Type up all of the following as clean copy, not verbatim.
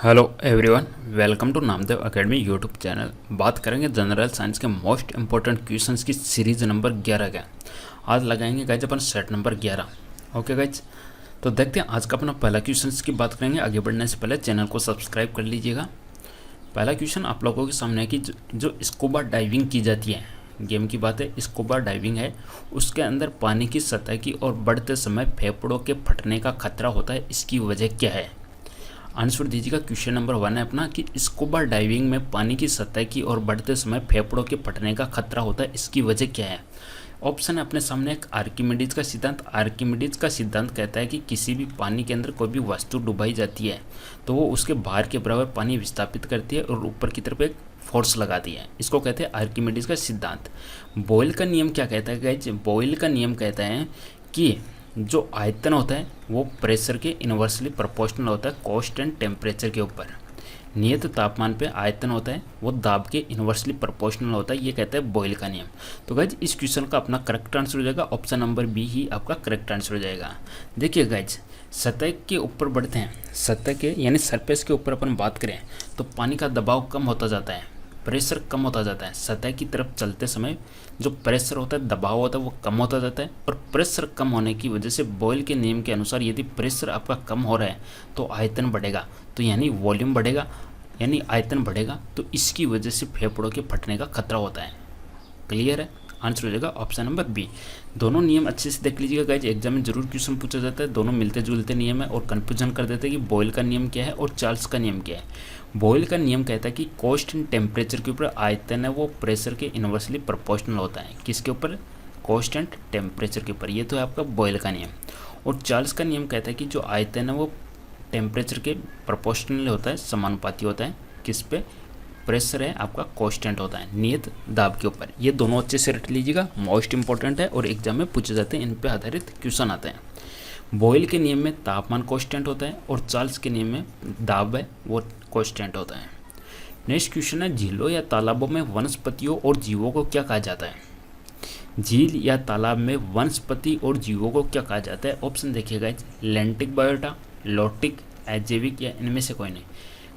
Hello everyone, welcome to Namdev academy YouTube channel. बात करेंगे general science के मोस्ट इंपॉर्टेंट क्वेश्चंस की सीरीज नंबर 11 का। आज लगाएंगे गाइज अपन सेट नंबर 11। ओके गाइज, तो देखते हैं आज का अपना पहला क्वेश्चन की बात करेंगे। आगे बढ़ने से पहले चैनल को सब्सक्राइब कर लीजिएगा। पहला क्वेश्चन आप लोगों के सामने है कि जो स्कूबा डाइविंग की जाती है, गेम की बात है, स्कूबा डाइविंग है, उसके अंदर पानी की सतह की और बढ़ते समय फेफड़ों के फटने का खतरा होता है, इसकी वजह क्या है? आंसर दीजिएगा। क्वेश्चन नंबर 1 है अपना कि स्कूबा डाइविंग में पानी की सतह की और बढ़ते समय फेफड़ों के फटने का खतरा होता है, इसकी वजह क्या है? ऑप्शन है अपने सामने एक आर्किमिडीज का सिद्धांत। आर्किमिडीज का सिद्धांत कहता है कि किसी भी पानी के अंदर कोई भी वस्तु डुबाई जाती है तो वो उसके बाहर के बराबर पानी विस्थापित करती है और ऊपर की तरफ एक फोर्स लगाती है। इसको कहते हैं आर्किमिडीज का सिद्धांत। बॉयल का नियम क्या कहता है गाइस? बॉयल का नियम कहता है कि जो आयतन होता है वो प्रेशर के इनवर्सली प्रोपोर्शनल होता है कांस्टेंट टेम्परेचर के ऊपर। नियत तापमान पे आयतन होता है वो दाब के इनवर्सली प्रोपोर्शनल होता है, ये कहता है बॉयल का नियम। तो गाइज इस क्वेश्चन का अपना करेक्ट आंसर हो जाएगा ऑप्शन नंबर बी ही आपका करेक्ट आंसर हो जाएगा। देखिए गाइज, सतह के ऊपर बढ़ते हैं, सतह के यानी सरफेस के ऊपर अपन बात करें तो पानी का दबाव कम होता जाता है, प्रेशर कम होता जाता है। सतह की तरफ चलते समय जो प्रेशर होता है, दबाव होता है, वो कम होता जाता है। और प्रेशर कम होने की वजह से बॉयल के नियम के अनुसार यदि प्रेशर आपका कम हो रहा है तो आयतन बढ़ेगा, तो यानी वॉल्यूम बढ़ेगा, यानी आयतन बढ़ेगा, तो इसकी वजह से फेफड़ों के फटने का खतरा होता है। क्लियर है? आंसर हो जाएगा ऑप्शन नंबर बी। दोनों नियम अच्छे से देख लीजिएगा गाइज, एग्जाम में जरूर क्वेश्चन पूछा जाता है। दोनों मिलते जुलते नियम है और कन्फ्यूजन कर देते हैं कि बॉयल का नियम क्या है और चार्ल्स का नियम क्या है। बॉयल का नियम कहता है कि कांस्टेंट टेम्परेचर के ऊपर आयतन है वो प्रेशर के इनवर्सली प्रोपोर्शनल होता है। किसके ऊपर? कांस्टेंट टेम्परेचर के ऊपर। ये तो है आपका बॉयल का नियम। और चार्ल्स का नियम कहता है कि जो आयतन है वो टेम्परेचर के प्रोपोर्शनल होता है, समानुपाती होता है। किस पे? प्रेशर है आपका कांस्टेंट होता है नियत दाब के ऊपर। ये दोनों अच्छे से रट लीजिएगा, मोस्ट इंपॉर्टेंट है और एग्जाम में पूछे जाते हैं, इन पे आधारित क्वेश्चन आते हैं। बॉयल के नियम में तापमान कांस्टेंट होता है और चार्ल्स के नियम में दाब है वो कांस्टेंट होता है। नेक्स्ट क्वेश्चन है, झीलों या तालाबों में वनस्पतियों और जीवों को क्या कहा जाता है? झील या तालाब में वनस्पति और जीवों को क्या कहा जाता है? ऑप्शन देखिएगा, लैंटिक बायोटा, लोटिक, अजैविक या इनमें से कोई नहीं।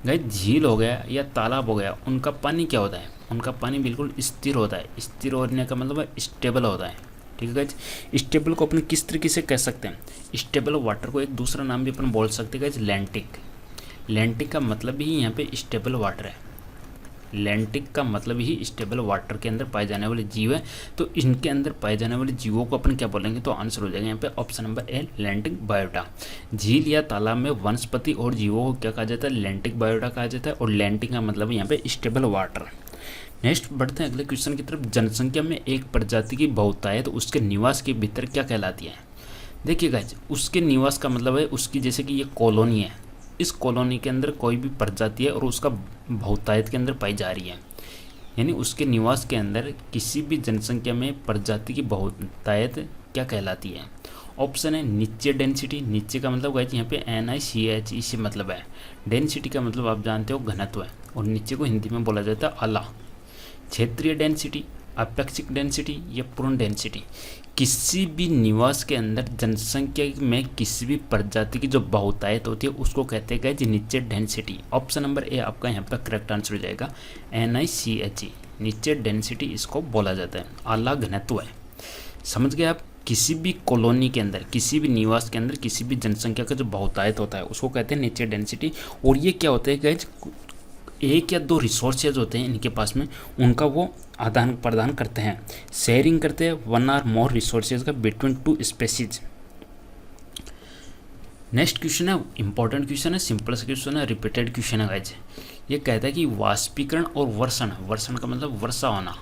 गाइस, झील हो गया या तालाब हो गया, उनका पानी क्या होता है? उनका पानी बिल्कुल स्थिर होता है। स्थिर होने का मतलब है स्टेबल होता है। ठीक है गाइस, स्टेबल को अपन किस तरीके से कह सकते हैं? स्टेबल वाटर को एक दूसरा नाम भी अपन बोल सकते हैं गाइस, लैंटिक। लैंटिक का मतलब ही यहाँ पे स्टेबल वाटर है। लैंटिक का मतलब ही स्टेबल वाटर के अंदर पाए जाने वाले जीव है। तो इनके अंदर पाए जाने वाले जीवों को अपन क्या बोलेंगे? तो आंसर हो जाएगा यहाँ पे ऑप्शन नंबर ए, लैंटिक बायोटा। झील या तालाब में वनस्पति और जीवों को क्या कहा जाता है? लैंटिक बायोटा कहा जाता है। और लैंटिक का मतलब यहाँ पे स्टेबल वाटर। नेक्स्ट बढ़ते हैं अगले क्वेश्चन की तरफ। जनसंख्या में एक प्रजाति की बहुतायत उसके निवास के भीतर क्या कहलाती है? देखिए गाइज, उसके निवास का मतलब है उसकी, जैसे कि ये कॉलोनी है, इस कॉलोनी के अंदर कोई भी प्रजाति है और उसका बहुतायत के अंदर पाई जा रही है, यानी उसके निवास के अंदर किसी भी जनसंख्या में प्रजाति की बहुतायत क्या कहलाती है? ऑप्शन है नीचे डेंसिटी। नीचे का मतलब गाइज यहाँ पे NICHE से मतलब है। डेंसिटी का मतलब आप जानते हो घनत्व है, और नीचे को हिंदी में बोला जाता है आला। क्षेत्रीय डेंसिटी, अपेक्षिक डेंसिटी या पूर्ण डेंसिटी। किसी भी निवास के अंदर जनसंख्या में किसी भी प्रजाति की जो बहुतायत होती है उसको कहते हैं गाइस नीचे डेंसिटी। ऑप्शन नंबर ए आपका यहाँ पर करेक्ट आंसर हो जाएगा, NICHE, नीचे डेंसिटी इसको बोला जाता है। आला घनत्व है। समझ गए आप? किसी भी कॉलोनी के अंदर, किसी भी निवास के अंदर किसी भी जनसंख्या का जो बहुतायत होता है उसको कहते हैं नीचे डेंसिटी। और ये क्या होता है गाइस, एक या दो रिसोर्सेज होते हैं इनके पास में, उनका वो आदान प्रदान करते हैं, शेयरिंग करते हैं वन आर मोर रिसोर्सेज का between two species. Next question है इंपॉर्टेंट क्वेश्चन है, सिंपल सा क्वेश्चन है, रिपीटेड क्वेश्चन है गाइज। ये कहता है कि वाष्पीकरण और वर्षण, वर्षण का मतलब वर्षा होना,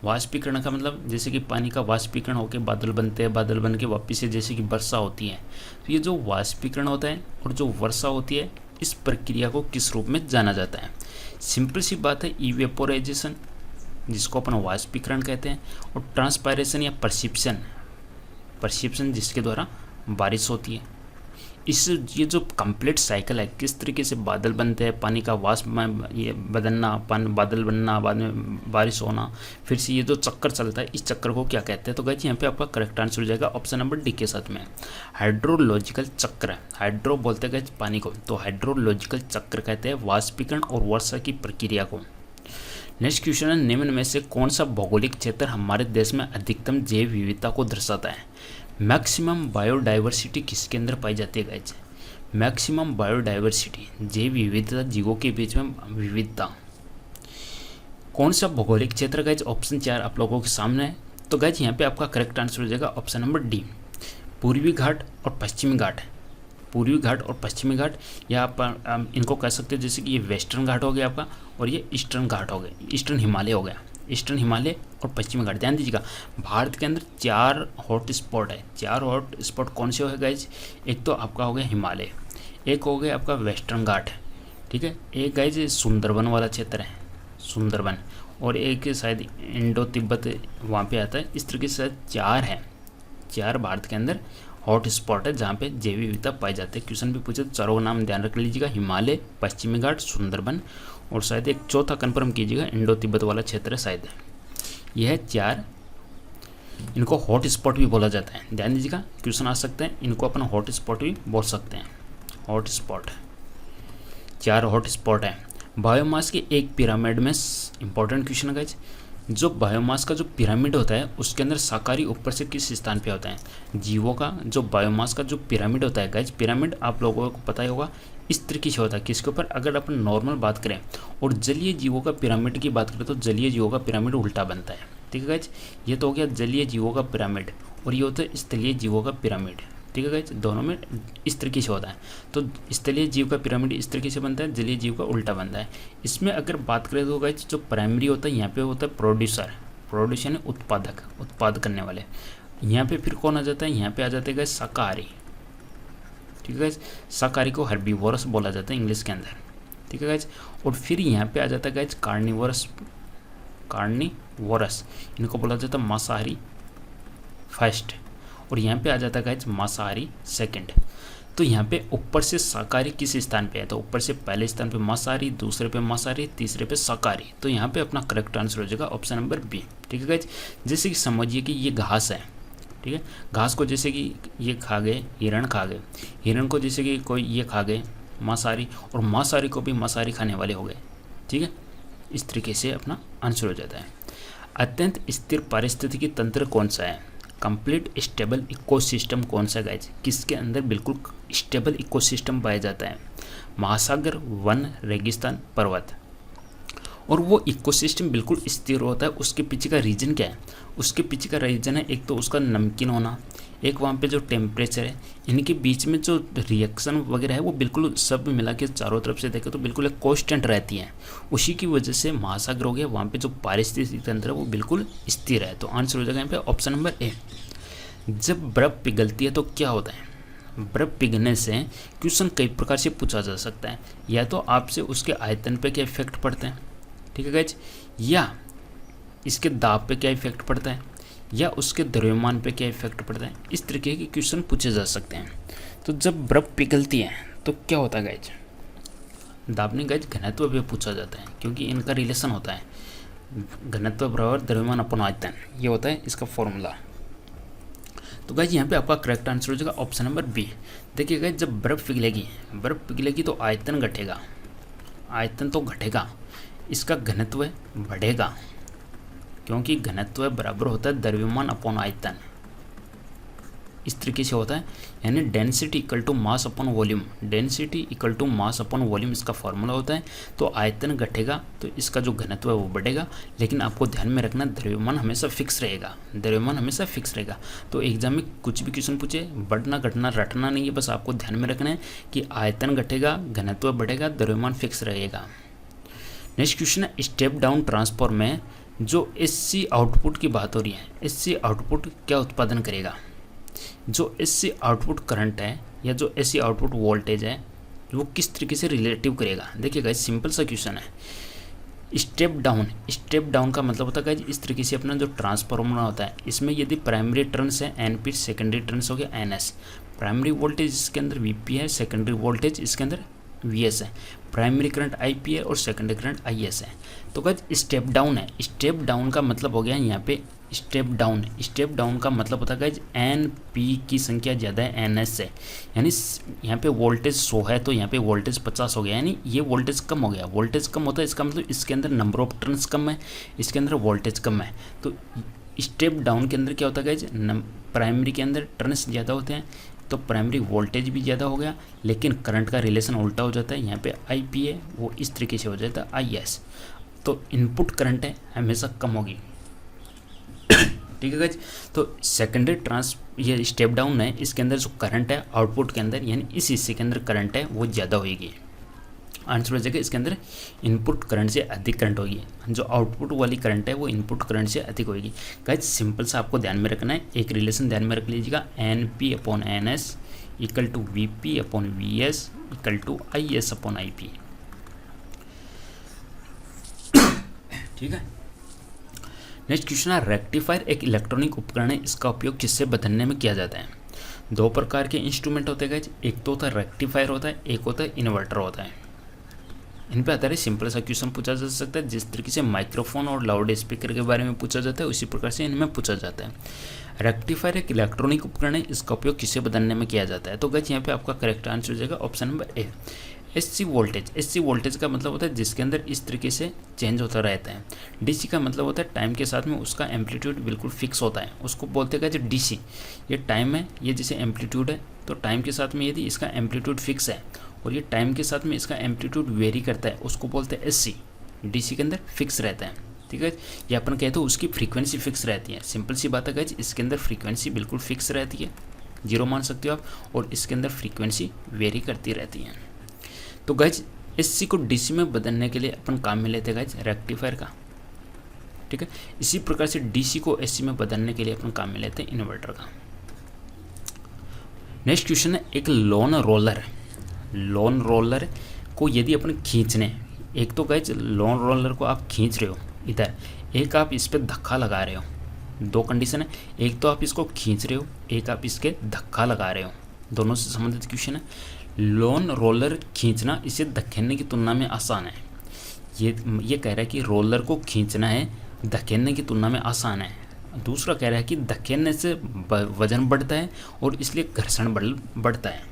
वाष्पीकरण का मतलब जैसे कि पानी का वाष्पीकरण होकर बादल बनते हैं, बादल बन के वापिस से जैसे कि वर्षा होती है, तो ये जो वाष्पीकरण होता है और जो वर्षा होती है, इस प्रक्रिया को किस रूप में जाना जाता है? सिंपल सी बात है, इवेपोराइजेशन जिसको अपन वाष्पीकरण कहते हैं, और ट्रांसपायरेशन या परसिप्शन, परसिप्शन जिसके द्वारा बारिश होती है। इस ये जो कंप्लीट साइकिल है, किस तरीके से बादल बनते हैं, पानी का वाष्प में ये बदलना, बादल बनना, बाद में बारिश होना, फिर से ये जो चक्कर चलता है, इस चक्कर को क्या कहते हैं? तो गाइस यहाँ पे आपका करेक्ट आंसर हो जाएगा ऑप्शन नंबर डी के साथ में हाइड्रोलॉजिकल चक्र। हाइड्रो बोलते हैं गाइस पानी को, तो हाइड्रोलॉजिकल चक्र कहते हैं वाष्पीकरण और वर्षा की प्रक्रिया को। नेक्स्ट क्वेश्चन है, निम्न में से कौन सा भौगोलिक क्षेत्र हमारे देश में अधिकतम जैव विविधता को दर्शाता है? मैक्सिमम बायोडाइवर्सिटी किसके अंदर पाई जाती है गाइज? मैक्सिमम बायोडाइवर्सिटी, जैव विविधता, जीवों के बीच में विविधता। कौन सा भौगोलिक क्षेत्र गाइज? ऑप्शन 4 आप लोगों के सामने है। तो गाइज यहाँ पे आपका करेक्ट आंसर हो जाएगा ऑप्शन नंबर डी, पूर्वी घाट और पश्चिमी घाट। पूर्वी घाट और पश्चिमी घाट, या आप इनको कह सकते हो जैसे कि ये वेस्टर्न घाट हो गया आपका, और ये ईस्टर्न घाट हो गया, ईस्टर्न हिमालय हो गया। ईस्टर्न हिमालय और पश्चिमी घाट, ध्यान दीजिएगा भारत के अंदर 4 हॉट स्पॉट है। 4 हॉट स्पॉट कौन से हो गए गाइज? एक तो आपका हो गया हिमालय, एक हो गया आपका वेस्टर्न घाट, ठीक है, एक गाइज सुंदरबन वाला क्षेत्र है, सुंदरबन, और एक शायद इंडो तिब्बत वहाँ पे आता है। इस तरीके से 4 है, 4 भारत के अंदर हॉट स्पॉट है जहाँ पे जैव विविधता पाई जाती है। क्वेश्चन भी पूछे तो चारों का नाम ध्यान रख लीजिएगा, हिमालय, पश्चिमी घाट, सुंदरबन, और शायद एक चौथा कंफर्म कीजिएगा, इंडो तिब्बत वाला क्षेत्र है शायद। यह 4 इनको हॉट स्पॉट भी बोला जाता है, ध्यान दीजिएगा क्वेश्चन आ सकते हैं, इनको अपन हॉट स्पॉट भी बोल सकते हैं। हॉट स्पॉट, 4 हॉट स्पॉट है। बायोमास के एक पिरामिड में, इंपॉर्टेंट क्वेश्चन है गाइज, जो बायोमास का जो पिरामिड होता है उसके अंदर शाकाहारी ऊपर से किस स्थान पे होता है? जीवों का जो बायोमास का जो पिरामिड होता है गाइज, पिरामिड आप लोगों को पता ही होगा इस तरीके से होता है। किसके ऊपर? अगर अपन नॉर्मल बात करें और जलीय जीवों का पिरामिड की बात करें तो जलीय जीवों का पिरामिड उल्टा बनता है, ठीक है गाइज। ये तो हो गया जलीय जीवों का पिरामिड, और ये होता है स्थलीय जीवों का पिरामिड, ठीक है गाइज। दोनों में इस तरीके से होता है। तो स्थलीय जीव का पिरामिड इस तरीके से बनता है, जलीय जीव का उल्टा बनता है। इसमें अगर बात करें तो गाइज जो प्राइमरी होता है यहाँ पे होता है प्रोड्यूसर, प्रोड्यूसर यानी उत्पादक, उत्पाद करने वाले। यहाँ पे फिर कौन आ जाता है? यहाँ पे आ जाते हैं गाइज शाकाहारी, ठीक है गाइज। शाकाहारी को हर्बीवोरस बोला जाता है इंग्लिश के अंदर, ठीक है गाइज। और फिर यहाँ पे आ जाता है गाइज कार्निवोरस, कार्निवोरस इनको बोला जाता है मांसाहारी फर्स्ट, और यहाँ पे आ जाता है गाइज मांसाहारी सेकंड। तो यहाँ पे ऊपर से शाकाहारी किस स्थान पे है? तो ऊपर से पहले स्थान पे मांसाहारी, दूसरे पे मांसाहारी, तीसरे पे शाकाहारी। तो यहाँ पे अपना करेक्ट आंसर हो जाएगा ऑप्शन नंबर बी, ठीक है गाइज। जैसे कि समझिए कि ये घास है, ठीक है, घास को जैसे कि ये खा गए, हिरण खा गए, हिरण को जैसे कि कोई ये खा गए मांसाहारी, और मांसाहारी को भी मांसाहारी खाने वाले हो गए, ठीक है। इस तरीके से अपना आंसर हो जाता है। अत्यंत स्थिर पारिस्थितिकी तंत्र कौन सा है? कंप्लीट स्टेबल इकोसिस्टम कौन सा गाइज? किसके अंदर बिल्कुल स्टेबल इकोसिस्टम पाया जाता है? महासागर, वन, रेगिस्तान, पर्वत। और वो इकोसिस्टम बिल्कुल स्थिर होता है, उसके पीछे का रीजन क्या है? उसके पीछे का रीजन है एक तो उसका नमकीन होना, एक वहाँ पे जो टेम्परेचर है, इनके बीच में जो रिएक्शन वगैरह है वो बिल्कुल सब मिला के चारों तरफ से देखें तो बिल्कुल एक कांस्टेंट रहती है। उसी की वजह से महासागर हो गया, वहाँ पे जो पारिस्थितिक तंत्र है वो बिल्कुल स्थिर है। तो आंसर हो जाएगा यहाँ पे ऑप्शन नंबर ए। जब बर्फ़ पिघलती है तो क्या होता है? बर्फ़ पिघलने से क्वेश्चन कई प्रकार से पूछा जा सकता है, या तो आपसे उसके आयतन पे क्या इफेक्ट पड़ते हैं, ठीक है गाइज, या इसके दाब पे क्या इफेक्ट पड़ता है, या उसके द्रव्यमान पे क्या इफेक्ट पड़ता है। इस तरीके के क्वेश्चन पूछे जा सकते हैं। तो जब बर्फ़ पिघलती है तो क्या होता है गाइज? दाबने गाइज घनत्व पे पूछा जाता है, क्योंकि इनका रिलेशन होता है घनत्व बराबर द्रव्यमान अपन आयतन, ये होता है इसका फॉर्मूला। तो गाइज यहाँ पे आपका करेक्ट आंसर हो जाएगा ऑप्शन नंबर बी। देखिए गाइज जब बर्फ़ पिघलेगी तो आयतन घटेगा, आयतन तो घटेगा, इसका घनत्व बढ़ेगा, क्योंकि घनत्व बराबर होता है द्रव्यमान अपॉन आयतन। इस तरीके से होता है, यानी density equal to mass upon volume, density equal to mass upon volume इसका फॉर्मूला होता है। तो आयतन घटेगा तो इसका जो घनत्व है वो बढ़ेगा, लेकिन आपको ध्यान में रखना द्रव्यमान हमेशा फिक्स रहेगा, द्रव्यमान हमेशा फिक्स रहेगा। तो एग्जाम में कुछ भी क्वेश्चन पूछे, बढ़ना घटना रटना नहीं है, बस आपको ध्यान में रखना है कि आयतन घटेगा, घनत्व बढ़ेगा, द्रव्यमान फिक्स रहेगा। नेक्स्ट क्वेश्चन है, स्टेप डाउन ट्रांसफॉर्मर में जो एससी आउटपुट की बात हो रही है, एससी आउटपुट क्या उत्पादन करेगा? जो एससी आउटपुट करंट है या जो एससी आउटपुट वोल्टेज है वो किस तरीके से रिलेटिव करेगा? देखिएगा सिंपल सा क्वेश्चन है। स्टेप डाउन का मतलब होता है गाइज इस तरीके से अपना जो ट्रांसफार्मर होता है इसमें यदि प्राइमरी टर्न्स है NP, सेकेंडरी टर्न्स हो गया NS। प्राइमरी वोल्टेज इसके अंदर VP है, सेकेंडरी वोल्टेज इसके अंदर VS है, प्राइमरी करंट IP है और सेकेंडरी करंट IS है। तो गाइज स्टेप डाउन है, स्टेप डाउन का मतलब हो गया यहाँ पे स्टेप डाउन का मतलब होता है गाइज NP की संख्या ज़्यादा है NS से, यानी यहाँ पे वोल्टेज 100 है तो यहाँ पे वोल्टेज 50 हो गया, यानी ये वोल्टेज कम हो गया। वोल्टेज कम होता है इसका मतलब इसके अंदर नंबर ऑफ टर्न्स कम है, इसके अंदर वोल्टेज कम है। तो स्टेप डाउन के अंदर क्या होता है गाइज, प्राइमरी के अंदर टर्न्स ज़्यादा होते हैं तो प्राइमरी वोल्टेज भी ज़्यादा हो गया, लेकिन करंट का रिलेशन उल्टा हो जाता है। यहाँ पे IP है वो इस तरीके से हो जाता है IS, तो इनपुट करंट है हमेशा कम होगी। ठीक है गाइज, तो सेकेंडरी ये स्टेप डाउन है, इसके अंदर जो करंट है आउटपुट के अंदर यानी इस हिस्से के अंदर करंट है वो ज़्यादा होगी। आंसर हो जाएगा इसके अंदर इनपुट करंट से अधिक करंट होगी, जो आउटपुट वाली करंट है वो इनपुट करंट से अधिक होगी। गाइज सिंपल सा आपको ध्यान में रखना है, एक रिलेशन ध्यान में रख लीजिएगा, NP/NS equal to VP/VS equal to IS/IP। ठीक है, नेक्स्ट क्वेश्चन है रेक्टिफायर एक इलेक्ट्रॉनिक उपकरण है, इसका उपयोग किससे बदलने में किया जाता है। दो प्रकार के इंस्ट्रूमेंट होते हैं गाइज, एक तो होता है रेक्टिफायर होता है, एक होता है इन्वर्टर होता है। इन पर आधारित सिंपल सा क्वेश्चन पूछा जा सकता है, जिस तरीके से माइक्रोफोन और लाउड स्पीकर के बारे में पूछा जाता है उसी प्रकार से इनमें पूछा जाता है। रेक्टिफायर एक इलेक्ट्रॉनिक उपकरण है, इसका उपयोग किससे बदलने में किया जाता है। तो गाइज यहाँ पे आपका करेक्ट आंसर हो जाएगा ऑप्शन नंबर ए, AC वोल्टेज। AC वोल्टेज का मतलब होता है जिसके अंदर इस तरीके से चेंज होता रहता है। DC का मतलब होता है टाइम के साथ में उसका एम्पलीट्यूड बिल्कुल फिक्स होता है, उसको बोलते हैं जो DC। ये टाइम है, ये जैसे एम्पलीट्यूड है, तो टाइम के साथ में यदि इसका एम्पलीट्यूड फिक्स है और ये टाइम के साथ में इसका एम्पलीट्यूड वेरी करता है, उसको बोलते हैं SC। DC के अंदर फिक्स रहता है। ठीक है, ये अपन कहते हैं उसकी फ्रीक्वेंसी फिक्स रहती है। सिंपल सी बात है गाइज, इसके अंदर फ्रीक्वेंसी बिल्कुल फिक्स रहती है, 0 मान सकते हो आप, और इसके अंदर फ्रीक्वेंसी वेरी करती रहती है। तो गाइज SC को DC में बदलने के लिए अपन काम में लेते हैं गाइज रेक्टिफायर का। ठीक है, इसी प्रकार से DC को SC में बदलने के लिए अपन काम में लेते हैं इन्वर्टर का। नेक्स्ट क्वेश्चन है एक लोन रोलर को यदि अपन खींचने, एक तो गाइज लोन रोलर को आप खींच रहे हो इधर, एक आप इस पर धक्का लगा रहे हो। दो कंडीशन है, एक तो आप इसको खींच रहे हो, एक आप इसके धक्का लगा रहे हो। दोनों से संबंधित क्वेश्चन है। लोन रोलर खींचना इसे धकेलने की तुलना में आसान है। ये कह रहा है कि रोलर को खींचना है धकेलने की तुलना में आसान है। दूसरा कह रहा है कि धकेलने से वजन बढ़ता है और इसलिए घर्षण बल बढ़ता है।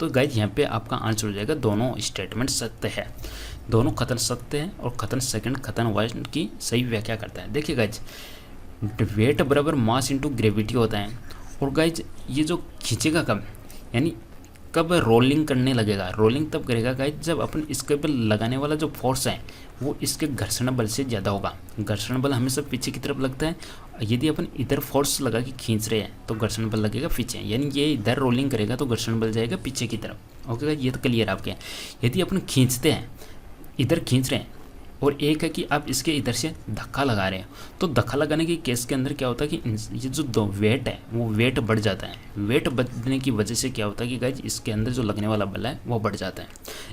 तो गाइज यहाँ पे आपका आंसर हो जाएगा दोनों स्टेटमेंट सत्य है, दोनों कथन सत्य है और कथन सेकंड कथन वन की सही व्याख्या करता है। देखिए गाइज, वेट बराबर मास इंटू ग्रेविटी होता है, और गाइज ये जो खींचेगा कब, यानी कब रोलिंग करने लगेगा। रोलिंग तब करेगा गाइज जब अपन इसके बल लगाने वाला जो फोर्स है वो इसके घर्षण बल से ज़्यादा होगा। घर्षण बल हमेशा पीछे की तरफ लगता है, यदि अपन इधर फोर्स लगा के खींच रहे हैं तो घर्षण बल लगेगा पीछे, यानी ये इधर रोलिंग करेगा तो घर्षण बल जाएगा पीछे की तरफ। ओके गाइज, ये तो क्लियर आपके। यदि अपन खींचते हैं, इधर खींच रहे हैं, और एक है कि आप इसके इधर से धक्का लगा रहे हैं, तो धक्का लगाने के केस के अंदर क्या होता है कि ये जो दो वेट है वो वेट बढ़ जाता है। वेट बढ़ने की वजह से क्या होता है कि गाइज इसके अंदर जो लगने वाला बल है वो बढ़ जाता है,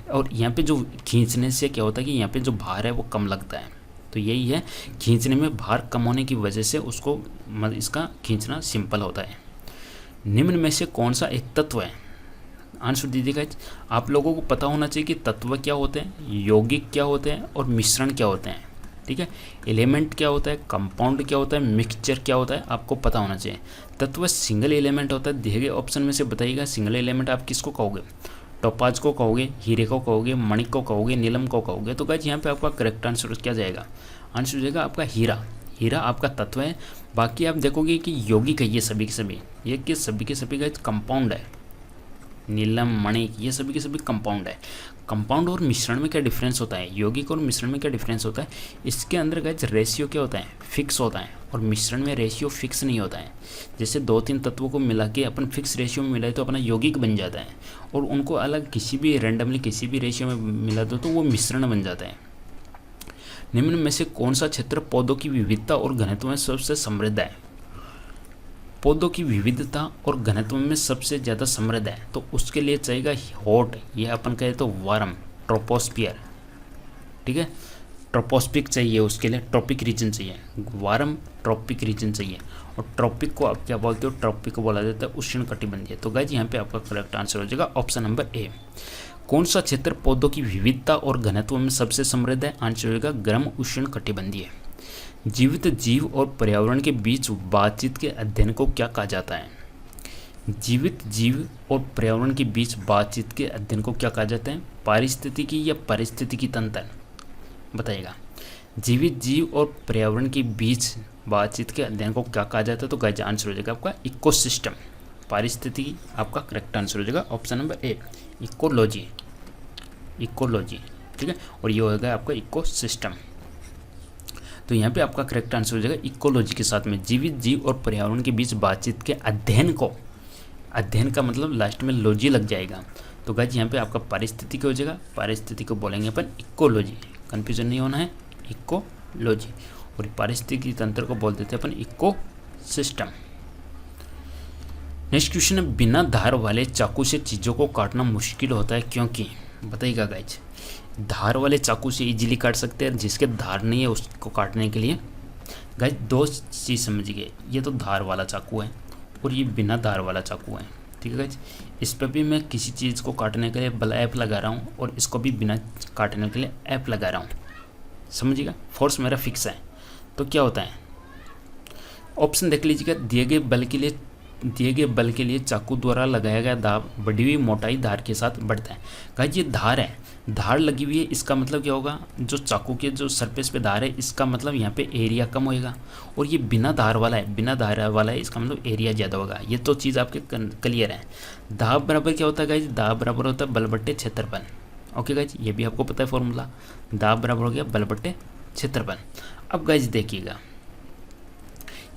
और यहाँ पे जो खींचने से क्या होता है कि यहाँ पे जो भार है वो कम लगता है। तो यही है, खींचने में भार कम होने की वजह से उसको इसका खींचना सिंपल होता है। निम्न में से कौन सा एक तत्व है, आंसर दीजिएगा। आप लोगों को पता होना चाहिए कि तत्व क्या होते हैं, यौगिक क्या होते हैं और मिश्रण क्या होते हैं। ठीक है, एलिमेंट क्या होता है, कंपाउंड क्या होता है, मिक्सचर क्या होता है, आपको पता होना चाहिए। तत्व सिंगल एलिमेंट होता है, दिए गए ऑप्शन में से बताइएगा सिंगल एलिमेंट आप किसको कहोगे। टोपाज को कहोगे, हीरे को कहोगे, मणिक को कहोगे, नीलम को कहोगे। तो गाइस यहाँ पे आपका करेक्ट आंसर क्या जाएगा, आंसर हो जाएगा आपका हीरा। हीरा आपका तत्व है। बाकी आप देखोगे कि यौगिक है ये सभी के सभी, ये कि सभी के सभी गाइस कंपाउंड है। नीलम, मणिक, ये सभी के सभी कंपाउंड है। कंपाउंड और मिश्रण में क्या डिफरेंस होता है, यौगिक और मिश्रण में क्या डिफरेंस होता है, इसके अंदर गाइस रेशियो क्या होता है, फिक्स होता है, और मिश्रण में रेशियो फिक्स नहीं होता है। जैसे 2-3 तत्वों को मिला के अपन फिक्स रेशियो में मिलाए तो अपना यौगिक बन जाता है, और उनको अलग किसी भी रैंडमली किसी भी रेशियो में मिला दो तो वो मिश्रण बन जाता है। निम्न में से कौन सा क्षेत्र पौधों की विविधता और घनत्व में सबसे समृद्ध है। पौधों की विविधता और घनत्व में सबसे ज़्यादा समृद्ध है तो उसके लिए चाहिएगा हॉट, ये अपन कहे तो वार्म ट्रोपोस्फियर। ठीक है, ट्रोपोस्फिक चाहिए, उसके लिए ट्रॉपिक रीजन चाहिए, वार्म ट्रॉपिक रीजन चाहिए। और ट्रॉपिक को आप क्या बोलते हो, ट्रॉपिक को बोला जाता है उष्णकटिबंधीय। तो गाइज यहाँ पे आपका करेक्ट आंसर हो जाएगा ऑप्शन नंबर ए। कौन सा क्षेत्र पौधों की विविधता और घनत्व में सबसे समृद्ध है, आंसर हो जाएगा गर्म उष्णकटिबंधीय। जीवित जीव और पर्यावरण के बीच बातचीत के अध्ययन को क्या कहा जाता है? जीवित जीव और पर्यावरण के बीच बातचीत के अध्ययन को क्या कहा जाता है? पारिस्थितिकी या पारिस्थितिकी तंत्र, बताइएगा। जीवित जीव और पर्यावरण के बीच बातचीत के अध्ययन को क्या कहा जाता है? तो गाइस आंसर हो जाएगा आपका इकोसिस्टम। पारिस्थितिकी आपका करेक्ट आंसर हो जाएगा ऑप्शन नंबर ए, इकोलॉजी। इकोलॉजी, ठीक है। और ये होगा आपका इकोसिस्टम। तो यहाँ पे आपका करेक्ट आंसर हो जाएगा इकोलॉजी के साथ में जीवित जीव और पर्यावरण के बीच बातचीत के अध्ययन को, अध्ययन का मतलब लास्ट में लॉजी लग जाएगा। तो गाइस यहाँ पे आपका पारिस्थितिकी हो जाएगा, पारिस्थितिकी को बोलेंगे अपन इकोलॉजी, कंफ्यूजन नहीं होना है, इकोलॉजी। और पारिस्थितिकी तंत्र को बोल देते हैं अपन इको सिस्टम। नेक्स्ट क्वेश्चन है, बिना धार वाले चाकू से चीज़ों को काटना मुश्किल होता है क्योंकि, बताइएगा गाइज। धार वाले चाकू से इजीली काट सकते हैं, जिसके धार नहीं है उसको काटने के लिए गाइज दो चीज़ समझिए, ये तो धार वाला चाकू है और ये बिना धार वाला चाकू है, ठीक है गाइज। इस पर भी मैं किसी चीज़ को काटने के लिए बल ऐप लगा रहा हूँ और इसको भी बिना काटने के लिए ऐप लगा रहा हूँ, समझिएगा। फोर्स मेरा फिक्स है। तो क्या होता है, ऑप्शन देख लीजिएगा। दिए गए बल के लिए चाकू द्वारा लगाया गया दाब बढ़ी हुई मोटाई धार के साथ बढ़ता है। गाइस ये धार है, धार लगी हुई है, इसका मतलब क्या होगा, जो चाकू के जो सरफेस पे धार है इसका मतलब यहाँ पे एरिया कम होएगा। और ये बिना धार वाला है, बिना धार वाला है, इसका मतलब एरिया ज़्यादा होगा। ये तो चीज़ आपके क्लियर है। दाब बराबर क्या होता है गाइस, दाब बराबर होता है बल बट्टे क्षेत्रफल। ओके गाइस, ये भी आपको पता है फॉर्मूला, दाब बराबर हो गया बल बट्टे क्षेत्रफल। अब गाइस देखिएगा,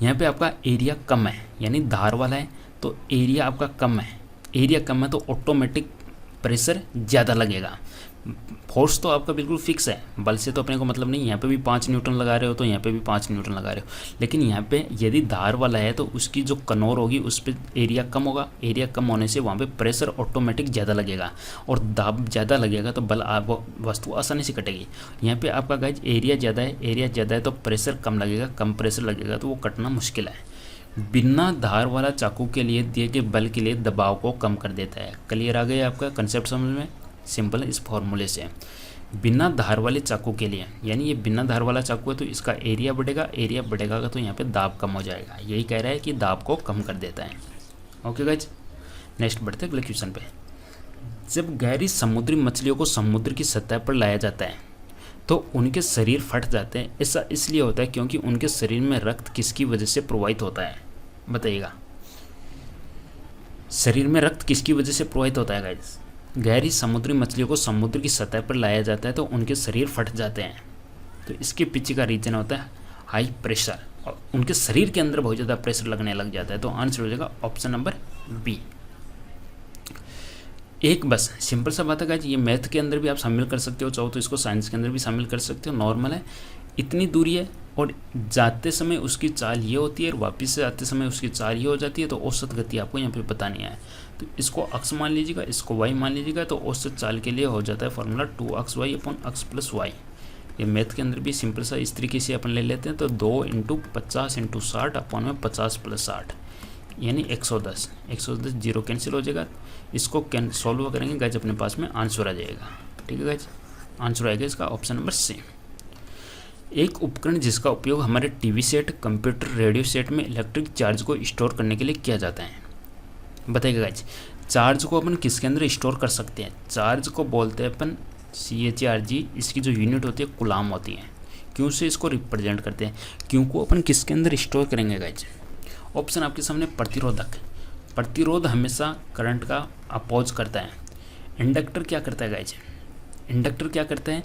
यहाँ पे आपका एरिया कम है, यानी धार वाला है तो एरिया आपका कम है, एरिया कम है तो ऑटोमेटिक प्रेशर ज़्यादा लगेगा। फोर्स तो आपका बिल्कुल फिक्स है, बल से तो अपने को मतलब नहीं। यहाँ पे भी 5 न्यूटन लगा रहे हो तो यहाँ पे भी 5 न्यूटन लगा रहे हो, लेकिन यहाँ पे यदि धार वाला है तो उसकी जो कनौर होगी उस पर एरिया कम होगा। एरिया कम होने से वहाँ पे प्रेशर ऑटोमेटिक ज़्यादा लगेगा और दाब ज़्यादा लगेगा तो बल वस्तु आसानी से कटेगी। यहाँ पे आपका गाइज एरिया ज़्यादा है, एरिया ज़्यादा है तो प्रेशर कम लगेगा, कम प्रेशर लगेगा तो वो कटना मुश्किल है। बिना धार वाला चाकू के लिए दिए गए बल के लिए दबाव को कम कर देता है। क्लियर आ गया आपका कंसेप्ट समझ में? सिंपल है इस फॉर्मूले से। बिना धार वाले चाकू के लिए, यानी ये बिना धार वाला चाकू है तो इसका एरिया बढ़ेगा, एरिया बढ़ेगा तो यहाँ पे दाब कम हो जाएगा। यही कह रहा है कि दाब को कम कर देता है। ओके गाइज, नेक्स्ट बढ़ते अगले क्वेश्चन पे। जब गहरी समुद्री मछलियों को समुद्र की सतह पर लाया जाता है तो उनके शरीर फट जाते हैं। ऐसा इसलिए होता है क्योंकि उनके शरीर में रक्त किसकी वजह से प्रवाहित होता है, बताइएगा। शरीर में रक्त किसकी वजह से प्रवाहित होता है गाइज? गहरी समुद्री मछलियों को समुद्र की सतह पर लाया जाता है तो उनके शरीर फट जाते हैं। तो इसके पीछे का रीजन होता है हाई प्रेशर, और उनके शरीर के अंदर बहुत ज़्यादा प्रेशर लगने लग जाता है। तो आंसर हो जाएगा ऑप्शन नंबर बी। एक बस सिंपल सा बात है गाइज, ये मैथ के अंदर भी आप शामिल कर सकते हो, चाहो तो इसको साइंस के अंदर भी शामिल कर सकते हो। नॉर्मल है, इतनी दूरी है और जाते समय उसकी चाल ये होती है और वापस से आते समय उसकी चाल ये हो जाती है, तो औसत गति आपको यहाँ पे बतानी है। तो इसको अक्ष मान लीजिएगा, इसको वाई मान लीजिएगा, तो औसत चाल के लिए हो जाता है formula 2xy upon x plus y. ये मैथ के अंदर भी सिंपल सा इस तरीके से अपन ले लेते हैं। तो 2 × 50 × 60 अपॉन में 50 + 60 यानी 110। 110 जीरो कैंसिल हो जाएगा, इसको सॉल्व करेंगे गाइज, अपने पास में आंसर आ जाएगा। ठीक है गाइज, आंसर आएगा इसका ऑप्शन नंबर सी। एक उपकरण जिसका उपयोग हमारे TV set, computer, radio set में इलेक्ट्रिक चार्ज को स्टोर करने के लिए किया जाता है, बताइएगा गाइज। चार्ज को अपन किसके अंदर स्टोर कर सकते हैं? चार्ज को बोलते हैं अपन CHRG, इसकी जो यूनिट होती है कूलाम होती है। क्यों से इसको रिप्रेजेंट करते हैं? क्यों को अपन किसके अंदर स्टोर करेंगे गाइज? ऑप्शन आपके सामने प्रतिरोधक। प्रतिरोध हमेशा करंट का अपोज करता है। इंडक्टर क्या करता है गाइज? इंडक्टर क्या करता है?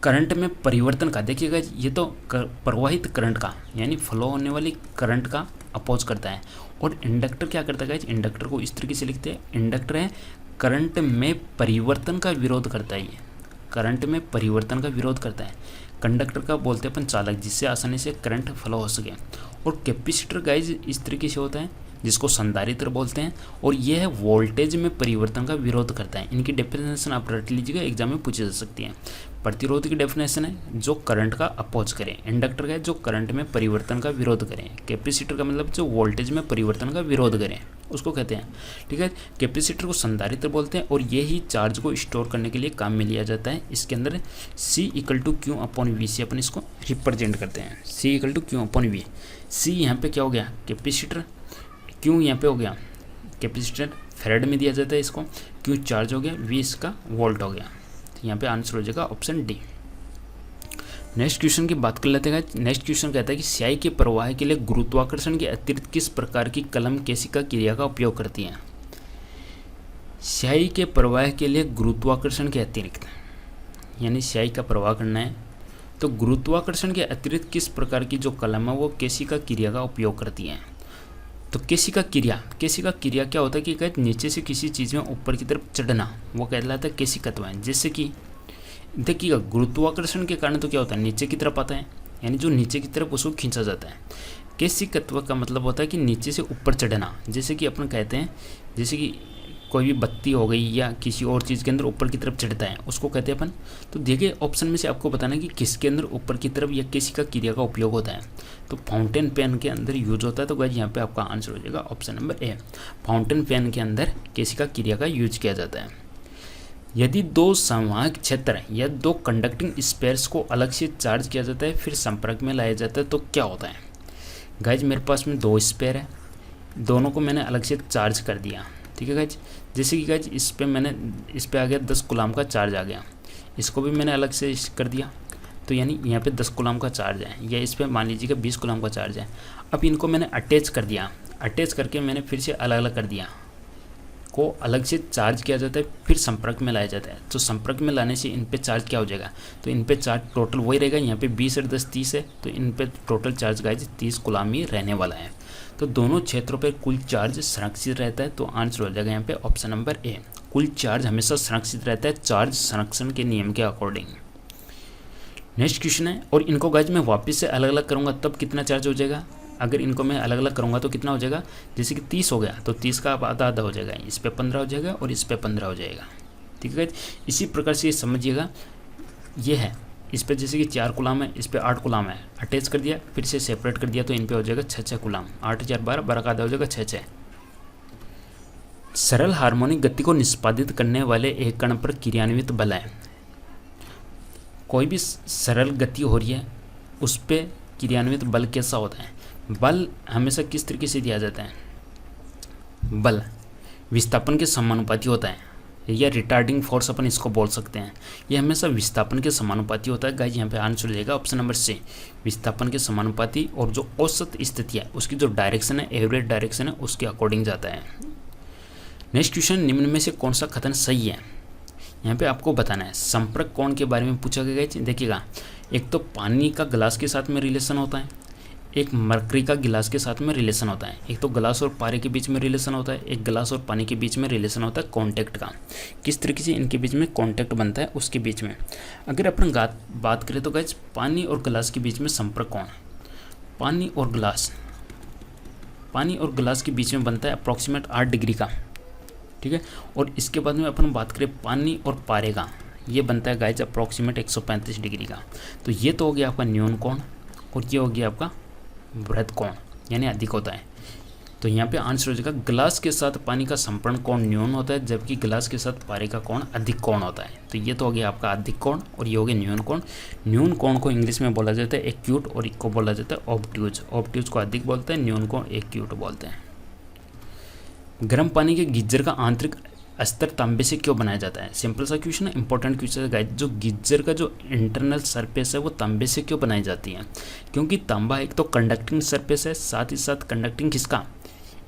करंट में परिवर्तन का, देखिएगा ये तो प्रवाहित करंट का यानी फ्लो होने वाली करंट का अपोज करता है। और इंडक्टर क्या करता है गाइज? इंडक्टर को इस तरीके से लिखते हैं, इंडक्टर है करंट में परिवर्तन का विरोध करता है। ये करंट में परिवर्तन का विरोध करता है। कंडक्टर का बोलते हैं अपन चालक, जिससे आसानी से करंट फ्लो हो सके। और कैपेसिटर गाइज इस तरीके से होता है, जिसको संधारित्र बोलते हैं, और यह वोल्टेज में परिवर्तन का विरोध करता है। इनकी डेफिनेशन आप रट लीजिएगा, एग्जाम में पूछी जा सकती है। प्रतिरोध की डेफिनेशन है जो करंट का अपोज करें, इंडक्टर का है जो करंट में परिवर्तन का विरोध करें, कैपेसिटर का मतलब जो वोल्टेज में परिवर्तन का विरोध करें उसको कहते हैं। ठीक है, कैपेसिटर को संधारित्र बोलते हैं और यही चार्ज को स्टोर करने के लिए काम में लिया जाता है। इसके अंदर C=Q/V से अपन इसको रिप्रेजेंट करते हैं। C=Q/V। C यहाँ पे क्या हो गया, कैपेसिटर, Q यहाँ पे हो गया कैपेसिटर, फैराड में दिया जाता है इसको, Q चार्ज हो गया, V इसका वोल्ट हो गया। तो यहाँ पे आंसर हो जाएगा ऑप्शन डी। नेक्स्ट क्वेश्चन की बात कर लेते हैं। नेक्स्ट क्वेश्चन कहता है कि स्याही के प्रवाह के लिए गुरुत्वाकर्षण के अतिरिक्त किस प्रकार की कलम केशिका क्रिया का उपयोग करती है। स्याही के प्रवाह के लिए गुरुत्वाकर्षण के अतिरिक्त, यानी स्याही का प्रवाह करना है तो गुरुत्वाकर्षण के अतिरिक्त किस प्रकार की जो कलम है वो केशिका क्रिया का उपयोग करती है। तो केशिका क्रिया क्या होता है कि कहते नीचे से किसी चीज़ में ऊपर की तरफ चढ़ना, वो कहलाता है केशिकत्व है। जैसे कि देखिएगा गुरुत्वाकर्षण के कारण तो क्या होता है, नीचे की तरफ आता है, यानी जो नीचे की तरफ उसको खींचा जाता है। केशिकत्व का मतलब होता है कि नीचे से ऊपर चढ़ना। जैसे कि अपन कहते हैं, जैसे कि कोई भी बत्ती हो गई या किसी और चीज़ के अंदर ऊपर की तरफ चढ़ता है उसको कहते हैं अपन। तो देखिए ऑप्शन में से आपको बताना है कि किसके अंदर ऊपर की तरफ या केशिका क्रिया का उपयोग होता है। तो फाउंटेन पेन के अंदर यूज होता है। तो गाइस यहाँ पे आपका आंसर हो जाएगा option number A, fountain pen के अंदर केशिका क्रिया का यूज किया जाता है। यदि दो संवाहक क्षेत्र या दो कंडक्टिंग स्पेयर्स को अलग से चार्ज किया जाता है फिर संपर्क में लाया जाता है तो क्या होता है। गाइज मेरे पास में दो स्पेयर है, दोनों को मैंने अलग से चार्ज कर दिया। ठीक है गाइज, जैसे कि गाइज इस पे आ गया 10 कूलम का चार्ज आ गया, इसको भी मैंने अलग से कर दिया। तो यानी यहाँ पे 10 कूलम का चार्ज है, या इस पर मान लीजिएगा 20 कूलम का चार्ज है। अब इनको मैंने अटैच कर दिया, अटैच करके मैंने फिर से अलग अलग कर दिया, को अलग से चार्ज किया जाता है फिर संपर्क में लाया जाता है। तो संपर्क में लाने से इन पे चार्ज क्या हो जाएगा, तो इन पे चार्ज टोटल वही रहेगा। यहाँ पे 20 और 10 30 है, तो इन पे टोटल चार्ज गाइज 30 कूलम ही रहने वाला है। तो दोनों क्षेत्रों पे कुल चार्ज संरक्षित रहता है। तो आंसर हो जाएगा यहाँ पे ऑप्शन नंबर ए, कुल चार्ज हमेशा संरक्षित रहता है चार्ज संरक्षण के नियम के अकॉर्डिंग। नेक्स्ट क्वेश्चन है, और इनको गाइज मैं वापस से अलग अलग करूँगा तब कितना चार्ज हो जाएगा। अगर इनको मैं अलग अलग करूँगा तो कितना हो जाएगा, जैसे कि 30 हो गया तो 30 का अब आधा आधा हो जाएगा, इस पे 15 हो जाएगा और इस पे 15 हो जाएगा। ठीक है, इसी प्रकार से ये समझिएगा, ये है इस पे जैसे कि 4 कूलम है, इस पे 8 कूलम है, अटैच कर दिया फिर से सेपरेट कर दिया तो इन पे हो जाएगा 6 कूलम, 8 4 12, 12 का आधा हो जाएगा 6। सरल हार्मोनिक गति को निष्पादित करने वाले एक कण पर क्रियान्वित बल है। कोई भी सरल गति हो रही है उस पर क्रियान्वित बल कैसा होता है। बल हमेशा किस तरीके से दिया जाता है, बल विस्थापन के समानुपाती होता है, या रिटार्डिंग फोर्स अपन इसको बोल सकते हैं। ये हमेशा विस्थापन के समानुपाती होता है। गाइस यहाँ पे आंसर हो जाएगा ऑप्शन नंबर सी, विस्थापन के समानुपाती, और जो औसत स्थिति है उसकी जो डायरेक्शन है, एवरेज डायरेक्शन है, उसके अकॉर्डिंग जाता है। नेक्स्ट क्वेश्चन, निम्न में से कौन सा कथन सही है, यहाँ पे आपको बताना है। संपर्क कोण के बारे में पूछा गया। देखिएगा, एक तो पानी का गिलास के साथ में रिलेशन होता है, एक मरकरी का गिलास के साथ में रिलेशन होता है, एक तो गिलास और पारे के बीच में रिलेशन होता है, एक गिलास और पानी के बीच में रिलेशन होता है कांटेक्ट का। किस तरीके से इनके बीच में कांटेक्ट बनता है उसके बीच में। अगर अपन बात करें तो गाइस पानी और गिलास के बीच में संपर्क कौन है, पानी और गिलास के बीच में बनता है अप्रॉक्सीमेट 8 डिग्री का। ठीक है, और इसके बाद में अपन बात करें पानी और पारे का, ये बनता है गाइस अप्रॉक्सीमेट 135 डिग्री का। तो ये तो हो गया आपका न्यून कोण, और ये हो गया आपका बृहद कोण, यानी अधिक होता है। तो यहाँ पे आंसर हो जाएगा गिलास के साथ पानी का संपर्क कोण न्यून होता है, जबकि गिलास के साथ पारे का कोण अधिक कोण होता है। तो ये तो हो गया आपका अधिक कोण, और ये हो गया न्यून कोण। न्यून कोण को इंग्लिश में बोला जाता है एक्यूट, और इसको बोला जाता है ऑब्ट्यूज। ऑब्ट्यूज को अधिक बोलते हैं, न्यून कोण एक्यूट बोलते हैं। गर्म पानी के गीजर का आंतरिक अस्तर तांबे से क्यों बनाया जाता है। सिंपल सा क्वेश्चन है, इंपॉर्टेंट क्वेश्चन है गाइस। जो गीजर का जो इंटरनल सरफेस है वो तांबे से क्यों बनाई जाती है, क्योंकि तांबा एक तो कंडक्टिंग सरफेस है, साथ ही साथ कंडक्टिंग किसका,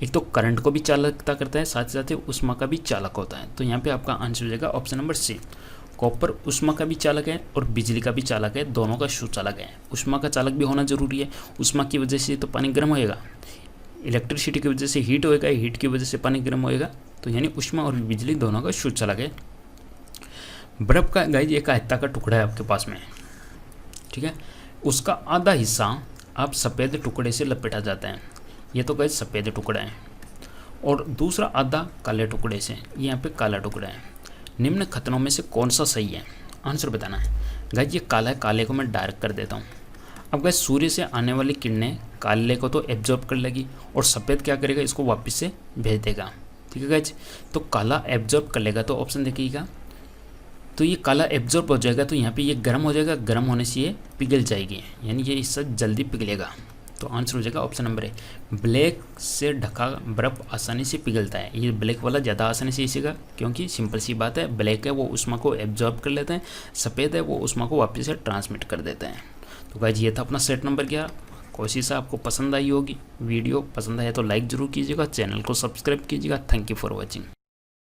एक तो करंट को भी चालकता करता है, साथ ही साथ उष्मा का भी चालक होता है। तो यहाँ पे आपका आंसर हो जाएगा ऑप्शन नंबर सी, कॉपर उष्मा का भी चालक है और बिजली का भी चालक है, दोनों का सुचालक है। उष्मा का चालक भी होना जरूरी है, उष्मा की वजह से तो पानी गर्म होएगा, इलेक्ट्रिसिटी की वजह से हीट होएगा, हीट की वजह से पानी गर्म होएगा। तो यानी उष्मा और बिजली दोनों का सुचालक है। बर्फ का गाइस एक आयता का टुकड़ा है आपके पास में, ठीक है, उसका आधा हिस्सा आप सफ़ेद टुकड़े से लपेटा जाता है। ये तो गाइस सफ़ेद टुकड़ा है, और दूसरा आधा काले टुकड़े से, यहाँ पे काला टुकड़ा है। निम्न कथनों में से कौन सा सही है, आंसर बताना है। गाइस ये काला है, काले को मैं डार्क कर देता हूँ। अब गाइस सूर्य से आने वाली किरणें काले को तो एब्जॉर्ब कर लेगी और सफ़ेद क्या करेगा, इसको वापस से भेज देगा। ठीक है गाइस, तो काला एब्जॉर्ब कर लेगा, तो ऑप्शन देखिएगा, तो ये काला एब्जॉर्ब हो जाएगा, तो यहाँ पे ये गर्म हो जाएगा, गर्म होने से ये पिघल जाएगी, यानी ये इससे जल्दी पिघलेगा। तो आंसर हो जाएगा ऑप्शन नंबर ए। ब्लैक से ढका बर्फ आसानी से पिघलता है, ये ब्लैक वाला ज़्यादा आसानी से इसीगा, क्योंकि सिंपल सी बात है, ब्लैक है वो ऊष्मा को एब्जॉर्ब कर लेते हैं, सफ़ेद है वो ऊष्मा को वापस से ट्रांसमिट कर देते हैं। तो गाइस ये था अपना सेट नंबर 11। कोशिश है आपको पसंद आई होगी। वीडियो पसंद आया तो लाइक ज़रूर कीजिएगा, चैनल को सब्सक्राइब कीजिएगा। Thank you for watching.